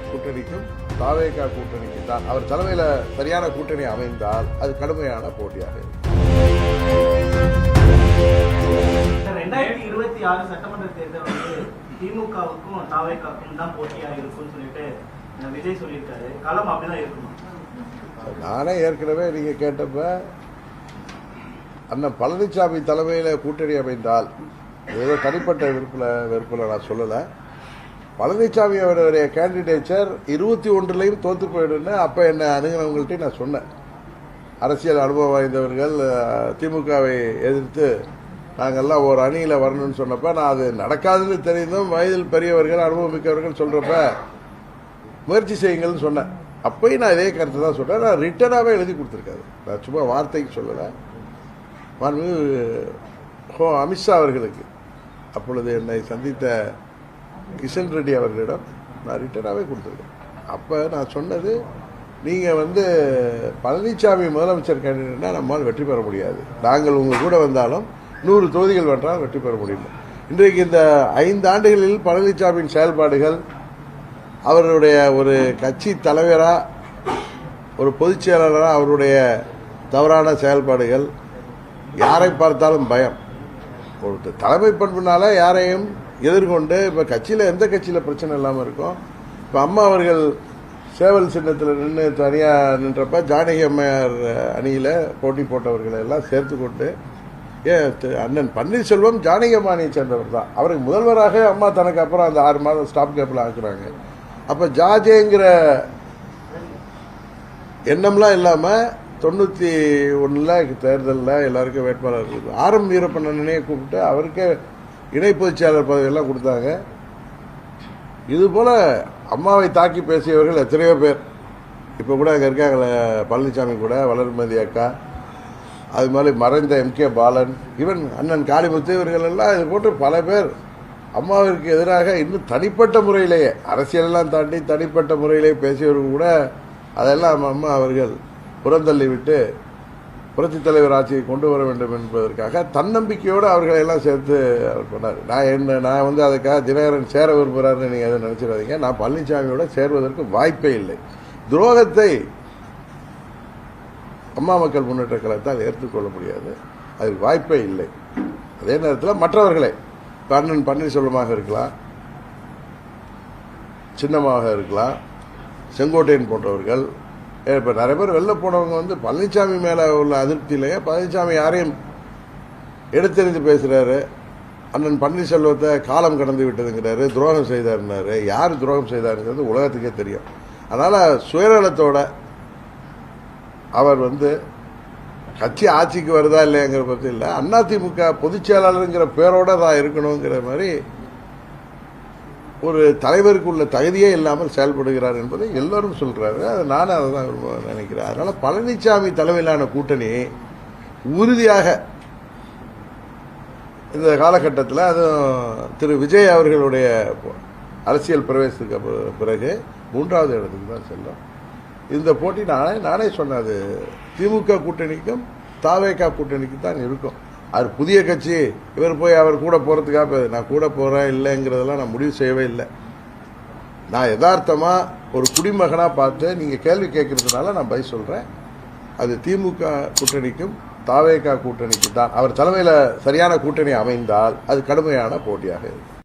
கூட்டணிக்கும் தாவேகா கூட்டணிக்கு தான் அவர் தலைமையில் சரியான கூட்டணி அமைந்தால் அது கடுமையான போட்டியாக இருக்கும். 2026 சட்டமன்ற தேர்தல் வந்து திமுகவுக்கும் தாவேகாவுக்கும் தான் போட்டியாக இருக்கும்னு சொல்லிட்டு விஜய் சொல்லியிருக்காரு. களம் அப்படிதான் இருக்குமா? நானே ஏற்கனவே நீங்க கேட்டப்ப அண்ணன் பழனிசாமி தலைமையில் கூட்டணி அமைந்தால் ஏதோ தனிப்பட்ட வெறுப்பில் நான் சொல்லலை. பழனிசாமி அவருடைய கேண்டிடேச்சர் 21லையும் தோத்து போயிடுன்னு அப்போ என்ன அணுகினவங்கள்ட்ட நான் சொன்னேன். அரசியல் அனுபவம் வாய்ந்தவர்கள் திமுகவை எதிர்த்து நாங்கள்லாம் ஒரு அணியில் வரணும்னு சொன்னப்ப நான் அது நடக்காதுன்னு தெரிந்தும் வயதில் பெரியவர்கள் அனுபவம் மிக்கவர்கள் சொல்கிறப்ப முயற்சி செய்யுங்கள்னு சொன்னேன். அப்பயும் நான் இதே கருத்து தான் சொன்னேன். நான் ரிட்டனாகவே எழுதி கொடுத்துருக்காது, நான் சும்மா வார்த்தைக்கு சொல்லலை. அமித்ஷா அவர்களுக்கு அப்பொழுது என்னை சந்தித்த கிஷன் ரெட்டி அவர்களிடம் நான் ரிட்டனாகவே கொடுத்துருக்கேன். அப்போ நான் சொன்னது, நீங்கள் பழனிசாமி முதலமைச்சர் கேண்டிடேட்னா நம்மால் வெற்றி பெற முடியாது. நாங்கள் உங்கள் கூட வந்தாலும் 100 தொகுதிகள் வென்றால் வெற்றி பெற முடியும். இன்றைக்கு இந்த 5 ஆண்டுகளில் பழனிசாமியின் செயல்பாடுகள், அவருடைய ஒரு கட்சி தலைவராக, ஒரு பொதுச் செயலாளராக அவருடைய தவறான செயல்பாடுகள், யாரை பார்த்தாலும் பயம், ஒரு தலைமை பண்புனால யாரையும் எதிர்கொண்டு, இப்போ கட்சியில் எந்த கட்சியில் பிரச்சனை இல்லாமல் இருக்கும். இப்போ அம்மா அவர்கள் சேவல் சின்னத்தில் நின்று தனியாக நின்றப்ப ஜானகி அம்மையார் அணியில் போட்டி போட்டவர்களை எல்லாம் சேர்த்து கொண்டு, அண்ணன் பன்னீர்செல்வம் ஜானகி அம்மா அணியை சேர்ந்தவர் தான். அவருக்கு முதல்வராக அம்மா தனக்கு அப்புறம் அந்த 6 மாதம் ஸ்டாப் கேப்பில் ஆக்குறாங்க. அப்போ ஜாஜேங்கிற எண்ணம்லாம் இல்லாமல் 91 தேர்தலில் எல்லாருக்கும் வேட்பாளர் இருக்குது. ஆரம் வீரப்பண்ணனையே கூப்பிட்டு அவருக்கே இணை பொதுச் செயலாளர் பதவியெல்லாம் கொடுத்தாங்க. இதுபோல் அம்மாவை தாக்கி பேசியவர்கள் எத்தனையோ பேர் இப்போ கூட அங்கே இருக்காங்களே, பழனிசாமி கூட, வளர்மதி அக்கா, அது மாதிரி மறைந்த MK பாலன், ஈவன் அண்ணன் காளிமுத்து, இவர்கள் எல்லாம் இது போட்டு பல பேர் அம்மாவிற்கு எதிராக இன்னும் தனிப்பட்ட முறையிலேயே, அரசியலெல்லாம் தாண்டி தனிப்பட்ட முறையிலே பேசியவர்கள் கூட அதெல்லாம் அம்மா அவர்கள் புறந்தள்ளி விட்டு புரட்சித் தலைவர் ஆட்சியை கொண்டு வர வேண்டும் என்பதற்காக தன்னம்பிக்கையோடு அவர்களை எல்லாம் சேர்த்து அவர் பண்ணார். நான் அதுக்காக தினகரன் சேர விரும்புகிறாருன்னு நீங்கள் எதுவும் நினச்சிடாதீங்க. நான் பழனிசாமியோட சேர்வதற்கு வாய்ப்பே இல்லை. துரோகத்தை அம்மா மக்கள் முன்னேற்ற கழகத்தால் ஏற்றுக்கொள்ள முடியாது, அதுக்கு வாய்ப்பே இல்லை. அதே நேரத்தில் மற்றவர்களை, அண்ணன் பன்னீர்செல்வமாக இருக்கலாம், சின்னமாக இருக்கலாம், செங்கோட்டையன் போன்றவர்கள், இப்போ நிறைய பேர் வெளில போனவங்க பழனிசாமி மேலே உள்ள அதிருப்தியிலேயே பழனிசாமி யாரையும் எடுத்தெறிந்து பேசுகிறாரு. அண்ணன் பன்னீர்செல்வத்தை காலம் கடந்து விட்டதுங்கிறாரு, துரோகம் செய்தாருன்னாரு. யார் துரோகம் செய்தாருங்கிறது உலகத்துக்கே தெரியும். அதனால் சுயநலத்தோட அவர் கட்சி ஆட்சிக்கு வருதா இல்லையாங்கிற பற்றி இல்லை, அதிமுக பொதுச் செயலாளருங்கிற பேரோட தான் இருக்கணுங்கிற மாதிரி ஒரு தலைவருக்கு உள்ள தகுதியே இல்லாமல் செயல்படுகிறார் என்பதை எல்லோரும் சொல்கிறாரு. அது நானும் அதை தான் நினைக்கிறேன். அதனால் பழனிசாமி தலைமையிலான கூட்டணி உறுதியாக இந்த காலகட்டத்தில், அதுவும் திரு விஜய் அவர்களுடைய அரசியல் பிரவேசத்துக்கு பிறகு 3வது இடத்துக்கு தான் செல்லும். இந்த போட்டி நானே சொன்னேன், அது திமுக கூட்டணிக்கும் தாவேகா கூட்டணிக்கு தான் இருக்கும். அது புதிய கட்சி, இவர் போய் அவர் கூட போகிறதுக்காக நான் கூட போகிறேன் இல்லைங்கிறதெல்லாம் நான் முடிவு செய்யவே இல்லை. நான் யதார்த்தமாக ஒரு குடிமகனாக பார்த்து நீங்கள் கேள்வி கேட்கறதுனால நான் பதில் சொல்கிறேன். அது திமுக கூட்டணிக்கும் தாவேகா கூட்டணிக்கு தான் அவர் தலைமையில் சரியான கூட்டணி அமைந்தால் அது கடுமையான போட்டியாக இருக்கும்.